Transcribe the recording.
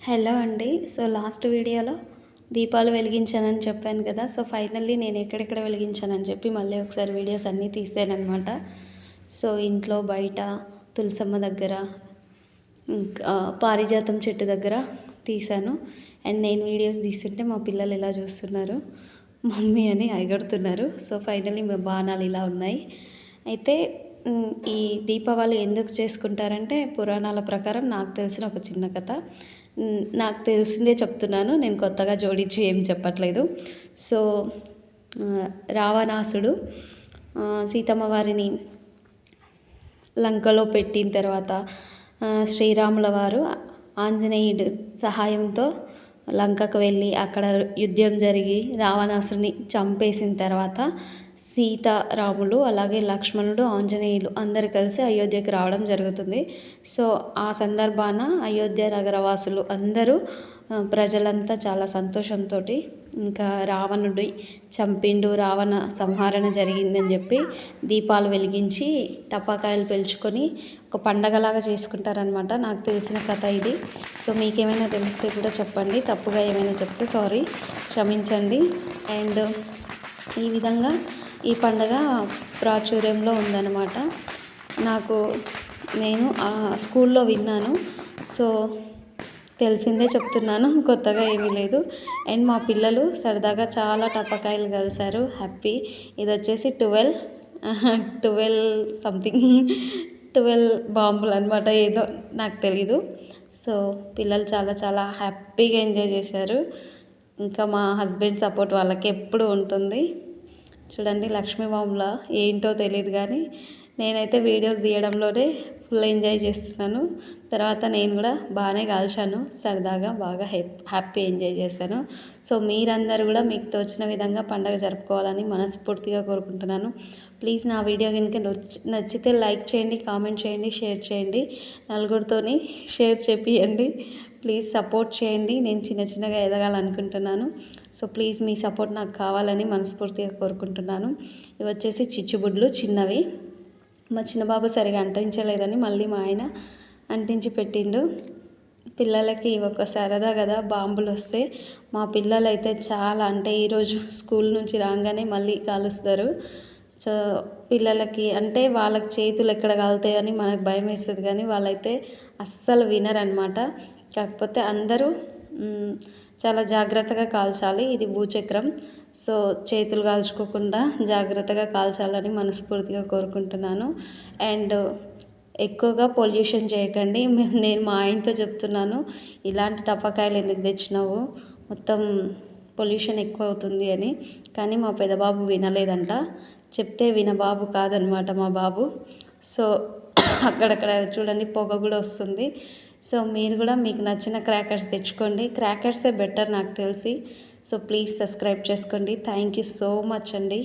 Hello అండి. So last వీడియోలో దీపాలు వెలిగించానని చెప్పాను కదా. సో ఫైనల్లీ నేను ఎక్కడెక్కడ వెలిగించానని చెప్పి మళ్ళీ ఒకసారి వీడియోస్ అన్నీ తీసాననమాట. సో ఇంట్లో, బయట, తులసమ్మ దగ్గర, ఇంకా పారిజాతం చెట్టు దగ్గర తీశాను. అండ్ నేను వీడియోస్ తీస్తుంటే మా పిల్లలు ఇలా చూస్తున్నారు, మమ్మీ అని ఎగడుతున్నారు. సో ఫైనల్లీ మా బాణాలు ఇలా ఉన్నాయి. అయితే ఈ దీపావళి ఎందుకు చేసుకుంటారంటే పురాణాల ప్రకారం నాకు తెలిసిన ఒక చిన్న కథ. నాకు తెలిసిందే చెప్తున్నాను, నేను కొత్తగా జోడించి ఏం చెప్పట్లేదు. సో రావణాసుడు సీతమ్మ వారిని లంకలో పెట్టిన తర్వాత శ్రీరాముల వారు ఆంజనేయుడు సహాయంతో లంకకు వెళ్ళి అక్కడ యుద్ధం జరిగి రావణాసుని చంపేసిన తర్వాత సీతారాములు అలాగే లక్ష్మణుడు, ఆంజనేయులు అందరు కలిసి అయోధ్యకి రావడం జరుగుతుంది. సో ఆ సందర్భాన అయోధ్య నగరవాసులు అందరూ ప్రజలంతా చాలా సంతోషంతో ఇంకా రావణుడి చంపిండు, రావణ సంహరణ జరిగిందని చెప్పి దీపాలు వెలిగించి టపాకాయలు పెంచుకొని ఒక పండగలాగా చేసుకుంటారనమాట. నాకు తెలిసిన కథ ఇది. సో మీకేమైనా తెలిస్తే కూడా చెప్పండి, తప్పుగా ఏమైనా చెప్తే సారీ, క్షమించండి. అండ్ ఈ విధంగా ఈ పండగ ప్రాచుర్యంలో ఉందన్నమాట. నేను స్కూల్లో విన్నాను. సో తెలిసిందే చెప్తున్నాను, కొత్తగా ఏమీ లేదు. అండ్ మా పిల్లలు సరదాగా చాలా టపాకాయలు కలిసారు, హ్యాపీ. ఇది వచ్చేసి 12 సంథింగ్ 12 బాంబులు అనమాట, ఏదో నాకు తెలీదు. సో పిల్లలు చాలా చాలా హ్యాపీగా ఎంజాయ్ చేశారు. ఇంకా మా హస్బెండ్ సపోర్ట్ వాళ్ళకి ఎప్పుడు ఉంటుంది. చూడండి లక్ష్మీ బాంబుల ఏంటో తెలియదు కానీ నేనైతే వీడియోస్ తీయడంలోనే ఫుల్ ఎంజాయ్ చేస్తున్నాను. తర్వాత నేను కూడా బాగానే కాల్చాను, సరదాగా బాగా హ్యాపీ ఎంజాయ్ చేశాను. సో మీరందరూ కూడా మీకు తోచిన విధంగా పండుగ జరుపుకోవాలని మనస్ఫూర్తిగా కోరుకుంటున్నాను. ప్లీజ్ నా వీడియో కనుక నచ్చితే లైక్ చేయండి, కామెంట్ చేయండి, షేర్ చేయండి, నలుగురితోని షేర్ చేపియండి. ప్లీజ్ సపోర్ట్ చేయండి, నేను చిన్నగా ఎదగాలనుకుంటున్నాను. సో ప్లీజ్ మీ సపోర్ట్ నాకు కావాలని మనస్ఫూర్తిగా కోరుకుంటున్నాను. ఇవి వచ్చేసి చిచ్చుబుడ్లు చిన్నవి. మా చిన్నబాబు సరిగా అంటించలేదని మళ్ళీ మా ఆయన అంటించి పెట్టిండు. పిల్లలకి ఒక సరదా కదా బాంబులు వస్తే. మా పిల్లలు అయితే చాలా, అంటే ఈరోజు స్కూల్ నుంచి రాగానే మళ్ళీ కాలుస్తారు. సో పిల్లలకి అంటే వాళ్ళకి చేతులు ఎక్కడ కాలుతాయని మనకు భయం వేస్తుంది, కానీ వాళ్ళైతే అస్సలు వినరనమాట. కాకపోతే అందరూ చాలా జాగ్రత్తగా కాల్చాలి. ఇది భూచక్రం, సో చేతులు కాల్చుకోకుండా జాగ్రత్తగా కాల్చాలని మనస్ఫూర్తిగా కోరుకుంటున్నాను. అండ్ ఎక్కువగా పొల్యూషన్ చేయకండి. నేను మా ఆయనతో చెప్తున్నాను, ఇలాంటి టపాకాయలు ఎందుకు తెచ్చినావు, మొత్తం పొల్యూషన్ ఎక్కువ అవుతుంది అని. కానీ మా పెద్దబాబు వినలేదంట. చెప్తే వినబాబు కాదనమాట మా బాబు. సో అక్కడక్కడ చూడండి పొగ కూడా వస్తుంది. సో మీరు కూడా మీకు నచ్చిన క్రాకర్స్ తెచ్చుకోండి. క్రాకర్సే బెటర్ నాకు తెలిసి. సో ప్లీజ్ సబ్స్క్రైబ్ చేసుకోండి. థ్యాంక్ యూ సో మచ్ అండి.